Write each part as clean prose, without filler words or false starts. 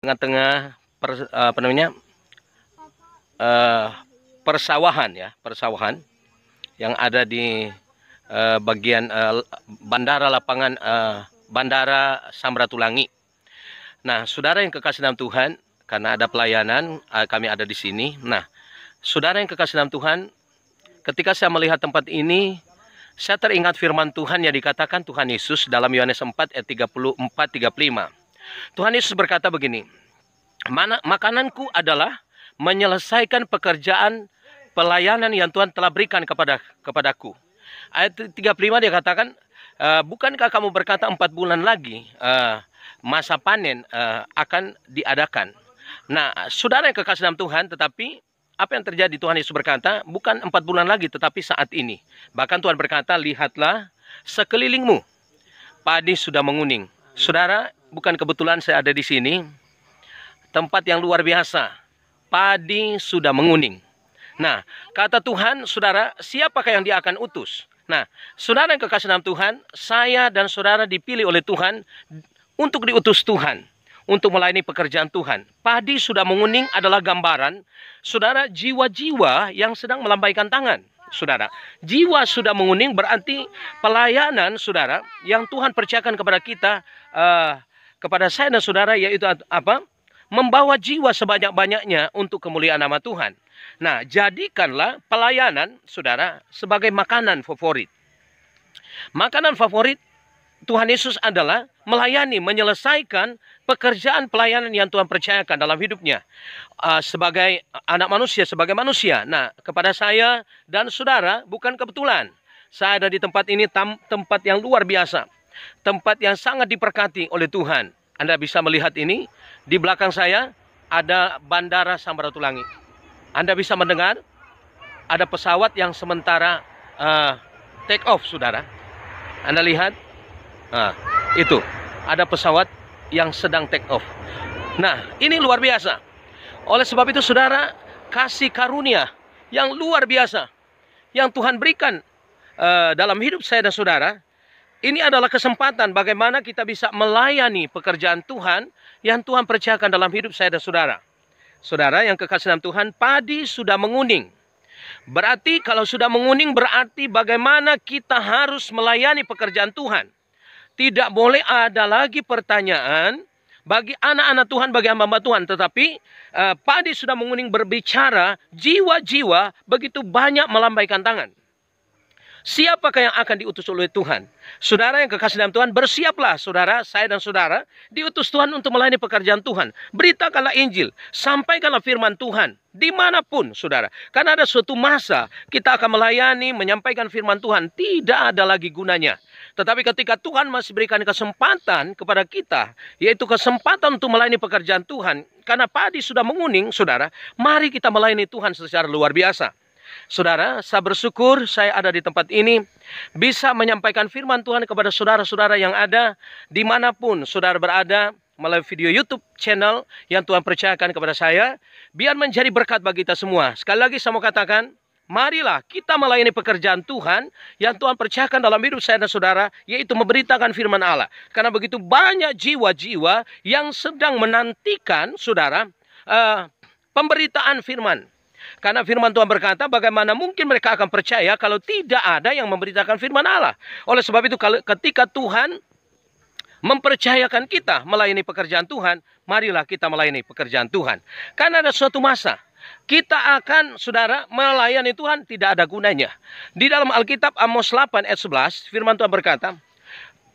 tengah-tengah apa namanya, persawahan ya, persawahan yang ada di bagian bandara lapangan Bandara Samratulangi. Nah, saudara yang kekasih dalam Tuhan, karena ada pelayanan, kami ada di sini. Nah, saudara yang kekasih dalam Tuhan, ketika saya melihat tempat ini, saya teringat firman Tuhan yang dikatakan Tuhan Yesus dalam Yohanes 4 ayat 34-35. Tuhan Yesus berkata begini, makananku adalah menyelesaikan pekerjaan pelayanan yang Tuhan telah berikan kepadaku. Ayat 35 dia katakan, bukankah kamu berkata 4 bulan lagi masa panen akan diadakan. Nah, saudara yang kekasih dalam Tuhan, tetapi apa yang terjadi? Tuhan Yesus berkata, bukan 4 bulan lagi, tetapi saat ini. Bahkan Tuhan berkata, lihatlah sekelilingmu, padi sudah menguning. Saudara, bukan kebetulan saya ada di sini. Tempat yang luar biasa. Padi sudah menguning. Nah, kata Tuhan, saudara, siapakah yang dia akan utus? Nah, saudara yang kekasih dalam Tuhan, saya dan saudara dipilih oleh Tuhan untuk diutus Tuhan, untuk melayani pekerjaan Tuhan. Padi sudah menguning adalah gambaran, saudara, jiwa-jiwa yang sedang melambaikan tangan. Saudara, jiwa sudah menguning berarti pelayanan, saudara, yang Tuhan percayakan kepada kita, kepada saya dan saudara, yaitu apa? Membawa jiwa sebanyak-banyaknya untuk kemuliaan nama Tuhan. Nah, jadikanlah pelayanan, saudara, sebagai makanan favorit. Makanan favorit Tuhan Yesus adalah melayani, menyelesaikan pekerjaan pelayanan yang Tuhan percayakan dalam hidupnya. Sebagai anak manusia, sebagai manusia. Nah, kepada saya dan saudara, bukan kebetulan. Saya ada di tempat ini, tempat yang luar biasa. Tempat yang sangat diberkati oleh Tuhan. Anda bisa melihat ini, di belakang saya ada Bandara Samratulangi. Anda bisa mendengar, ada pesawat yang sementara take off, saudara. Anda lihat, itu ada pesawat yang sedang take off. Nah, ini luar biasa. Oleh sebab itu, saudara, kasih karunia yang luar biasa yang Tuhan berikan dalam hidup saya dan saudara, ini adalah kesempatan bagaimana kita bisa melayani pekerjaan Tuhan yang Tuhan percayakan dalam hidup saya dan saudara. Saudara yang kekasih dalam Tuhan, padi sudah menguning. Berarti kalau sudah menguning, berarti bagaimana kita harus melayani pekerjaan Tuhan. Tidak boleh ada lagi pertanyaan bagi anak-anak Tuhan, bagi hamba Tuhan. Tetapi padi sudah menguning berbicara, jiwa-jiwa begitu banyak melambaikan tangan. Siapakah yang akan diutus oleh Tuhan? Saudara yang kekasih dalam Tuhan, bersiaplah saudara, saya dan saudara, diutus Tuhan untuk melayani pekerjaan Tuhan. Beritakanlah Injil, sampaikanlah firman Tuhan, dimanapun saudara. Karena ada suatu masa kita akan melayani, menyampaikan firman Tuhan, tidak ada lagi gunanya. Tetapi ketika Tuhan masih berikan kesempatan kepada kita, yaitu kesempatan untuk melayani pekerjaan Tuhan, karena padi sudah menguning, saudara, mari kita melayani Tuhan secara luar biasa. Saudara, saya bersyukur saya ada di tempat ini, bisa menyampaikan firman Tuhan kepada saudara-saudara yang ada, dimanapun saudara berada, melalui video YouTube channel yang Tuhan percayakan kepada saya, biar menjadi berkat bagi kita semua. Sekali lagi saya mau katakan, marilah kita melayani pekerjaan Tuhan yang Tuhan percayakan dalam hidup saya dan saudara, yaitu memberitakan firman Allah. Karena begitu banyak jiwa-jiwa yang sedang menantikan, saudara, pemberitaan firman. Karena firman Tuhan berkata, bagaimana mungkin mereka akan percaya kalau tidak ada yang memberitakan firman Allah. Oleh sebab itu, ketika Tuhan mempercayakan kita melayani pekerjaan Tuhan, marilah kita melayani pekerjaan Tuhan. Karena ada suatu masa kita akan, saudara, melayani Tuhan tidak ada gunanya. Di dalam Alkitab Amos 8 ayat 11, firman Tuhan berkata,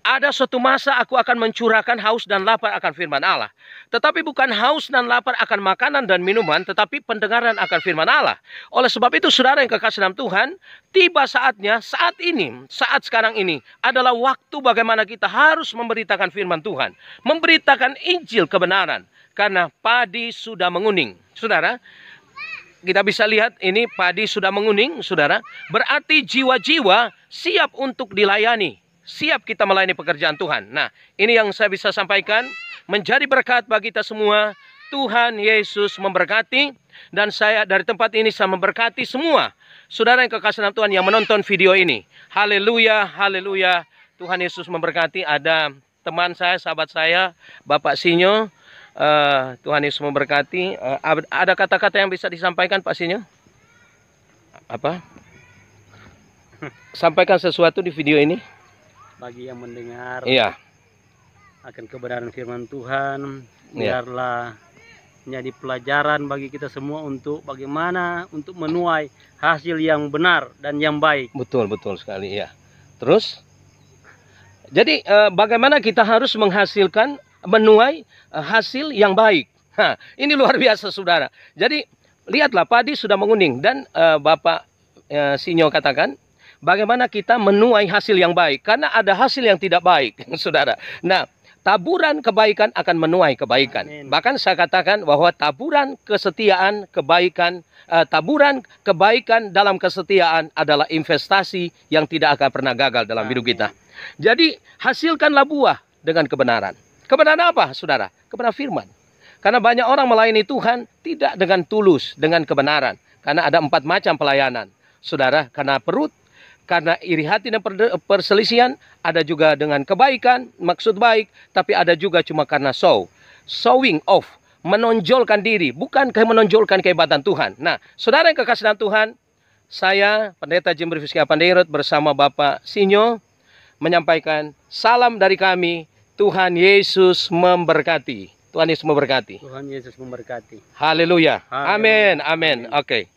ada suatu masa aku akan mencurahkan haus dan lapar akan firman Allah. Tetapi bukan haus dan lapar akan makanan dan minuman, tetapi pendengaran akan firman Allah. Oleh sebab itu, saudara yang kekasih dalam Tuhan, tiba saatnya, saat ini, saat sekarang ini, adalah waktu bagaimana kita harus memberitakan firman Tuhan. Memberitakan Injil kebenaran. Karena padi sudah menguning. Saudara, kita bisa lihat ini padi sudah menguning, saudara. Berarti jiwa-jiwa siap untuk dilayani. Siap kita melayani pekerjaan Tuhan. Nah, ini yang saya bisa sampaikan. Menjadi berkat bagi kita semua. Tuhan Yesus memberkati. Dan saya dari tempat ini saya memberkati semua saudara yang kekasih dalam Tuhan yang menonton video ini. Haleluya, haleluya. Tuhan Yesus memberkati. Ada teman saya, sahabat saya, Bapak Sinyo. Tuhan Yesus memberkati. Ada kata-kata yang bisa disampaikan Pak Sinyo? Apa? Sampaikan sesuatu di video ini. Bagi yang mendengar Iya. akan kebenaran firman Tuhan, Iya. biarlah menjadi pelajaran bagi kita semua untuk bagaimana untuk menuai hasil yang benar dan yang baik. Betul sekali ya. Terus, jadi bagaimana kita harus menghasilkan, menuai hasil yang baik. Ini luar biasa saudara. Jadi lihatlah padi sudah menguning dan Bapak Sinyo katakan bagaimana kita menuai hasil yang baik, karena ada hasil yang tidak baik saudara. Nah, taburan kebaikan akan menuai kebaikan. Amin. Bahkan saya katakan bahwa taburan kesetiaan, kebaikan, taburan kebaikan dalam kesetiaan adalah investasi yang tidak akan pernah gagal dalam hidup kita. Jadi hasilkanlah buah dengan kebenaran. Kebenaran apa saudara? Kebenaran firman. Karena banyak orang melayani Tuhan tidak dengan tulus, dengan kebenaran. Karena ada 4 macam pelayanan. Saudara, karena perut, karena iri hati dan perselisihan, ada juga dengan kebaikan, maksud baik, tapi ada juga cuma karena showing off, menonjolkan diri, bukan menonjolkan kehebatan Tuhan. Nah, saudara yang kekasih dalam Tuhan, saya, Pendeta Jimri Fiska Panderot bersama Bapak Sinyo, menyampaikan salam dari kami. Tuhan Yesus memberkati. Tuhan Yesus memberkati. Tuhan Yesus memberkati. Haleluya. Haleluya. Amin. Oke.